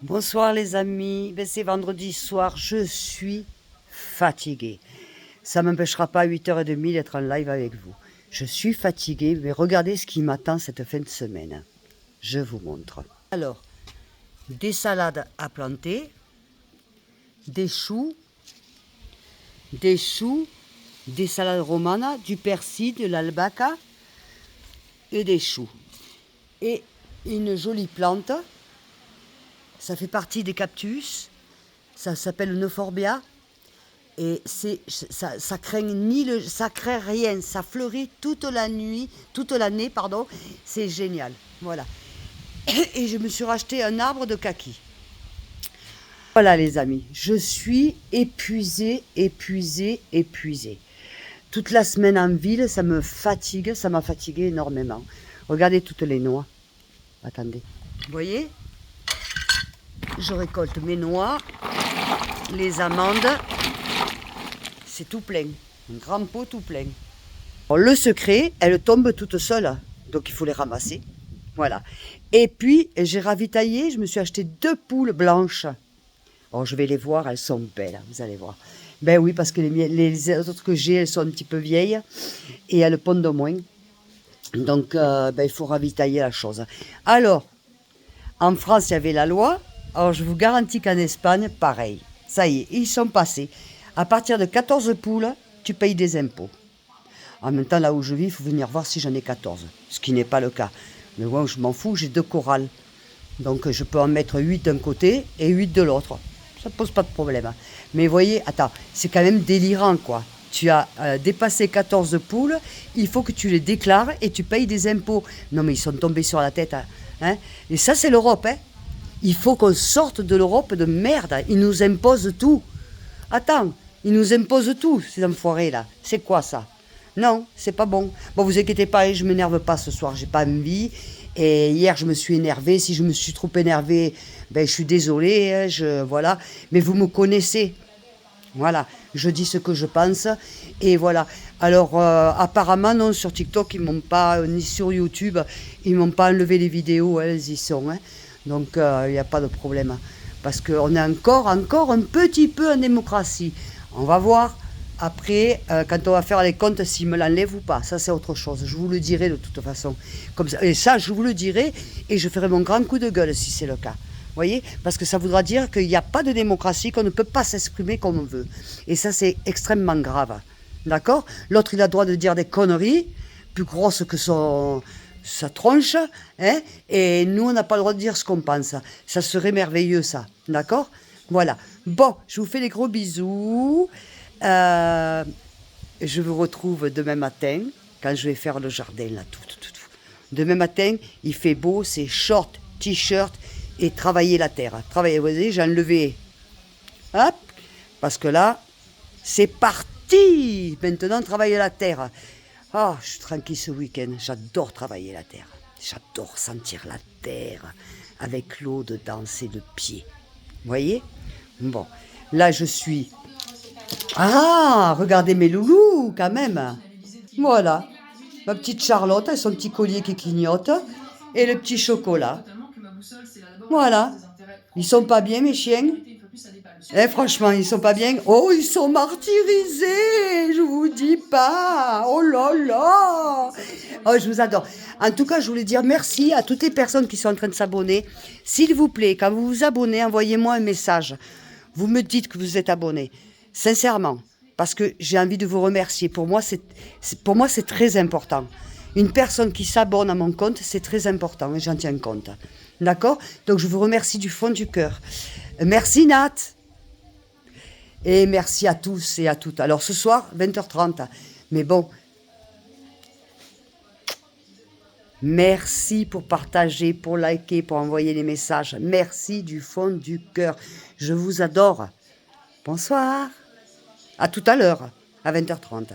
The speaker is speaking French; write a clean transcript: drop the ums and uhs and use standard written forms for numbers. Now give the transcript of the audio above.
Bonsoir les amis, c'est vendredi soir, je suis fatiguée. Ça ne m'empêchera pas à 8h30 d'être en live avec vous. Je suis fatiguée, mais regardez ce qui m'attend cette fin de semaine. Je vous montre. Alors, des salades à planter, des choux, des salades romanes, du persil, de l'albahaca et des choux. Et une jolie plante. Ça fait partie des cactus. Ça s'appelle le euphorbia. Et ça craint ça craint rien. Ça fleurit toute l'année, pardon. C'est génial. Voilà. Et je me suis racheté un arbre de kaki. Voilà les amis. Je suis épuisée. Toute la semaine en ville, ça me fatigue. Ça m'a fatigué énormément. Regardez toutes les noix. Attendez. Vous voyez ? Je récolte mes noix, les amandes, c'est tout plein, un grand pot tout plein. Bon, le secret, elles tombent toutes seules, donc il faut les ramasser. Voilà. Et puis, j'ai ravitaillé, je me suis acheté 2 poules blanches. Oh, je vais les voir, elles sont belles, vous allez voir. Ben oui, parce que les autres que j'ai, elles sont un petit peu vieilles et elles pondent moins. Donc, il faut ravitailler la chose. Alors, en France, il y avait la loi. Alors, je vous garantis qu'en Espagne, pareil. Ça y est, ils sont passés. À partir de 14 poules, tu payes des impôts. En même temps, là où je vis, il faut venir voir si j'en ai 14. Ce qui n'est pas le cas. Mais moi, je m'en fous, j'ai 2 corrales. Donc, je peux en mettre 8 d'un côté et 8 de l'autre. Ça ne pose pas de problème. Mais vous voyez, attends, c'est quand même délirant, quoi. Tu as dépassé 14 poules, il faut que tu les déclares et tu payes des impôts. Non, mais ils sont tombés sur la tête. Hein. Et ça, c'est l'Europe, hein. Il faut qu'on sorte de l'Europe de merde. Ils nous imposent tout. Attends, ils nous imposent tout, ces enfoirés là. C'est quoi ça? Non, c'est pas bon. Bon, vous inquiétez pas, je m'énerve pas ce soir, j'ai pas envie. Et hier, je me suis énervée. Si je me suis trop énervée, je suis désolée. Voilà. Mais vous me connaissez. Voilà, je dis ce que je pense. Et voilà. Alors, apparemment, non, sur TikTok, ils m'ont pas, ni sur YouTube, ils m'ont pas enlevé les vidéos, elles y sont. Hein. Donc, il n'y a pas de problème. Parce qu'on est encore un petit peu en démocratie. On va voir après, quand on va faire les comptes, s'ils me l'enlèvent ou pas. Ça, c'est autre chose. Je vous le dirai de toute façon. Comme ça. Et ça, je vous le dirai et je ferai mon grand coup de gueule si c'est le cas. Vous voyez? Parce que ça voudra dire qu'il n'y a pas de démocratie, qu'on ne peut pas s'exprimer comme on veut. Et ça, c'est extrêmement grave. D'accord? L'autre, il a le droit de dire des conneries, plus grosses que sa tronche, hein, et nous, on n'a pas le droit de dire ce qu'on pense. Ça serait merveilleux, ça. D'accord? Voilà. Bon, je vous fais des gros bisous. Je vous retrouve demain matin, quand je vais faire le jardin, là, tout. Demain matin, il fait beau, c'est short, t-shirt, et travailler la terre. Travailler, vous voyez, j'ai enlevé. Hop, parce que là, c'est parti. Maintenant, travailler la terre. Oh, je suis tranquille ce week-end. J'adore travailler la terre. J'adore sentir la terre avec l'eau dedans, c'est le pied. Vous voyez? Bon, là, je suis... Ah, regardez mes loulous, quand même. Voilà. Ma petite Charlotte, et son petit collier qui clignote. Et le petit chocolat. Voilà. Ils sont pas bien, mes chiens? Eh, franchement, ils sont pas bien. Oh, ils sont martyrisés, je vous dis pas. Oh là là. Oh, je vous adore. En tout cas, je voulais dire merci à toutes les personnes qui sont en train de s'abonner. S'il vous plaît, quand vous vous abonnez, envoyez-moi un message. Vous me dites que vous êtes abonné. Sincèrement. Parce que j'ai envie de vous remercier. Pour moi, c'est très important. Une personne qui s'abonne à mon compte, c'est très important et j'en tiens compte. D'accord? Donc, je vous remercie du fond du cœur. Merci, Nat. Et merci à tous et à toutes. Alors, ce soir, 20h30. Mais bon, merci pour partager, pour liker, pour envoyer les messages. Merci du fond du cœur. Je vous adore. Bonsoir. À tout à l'heure, à 20h30.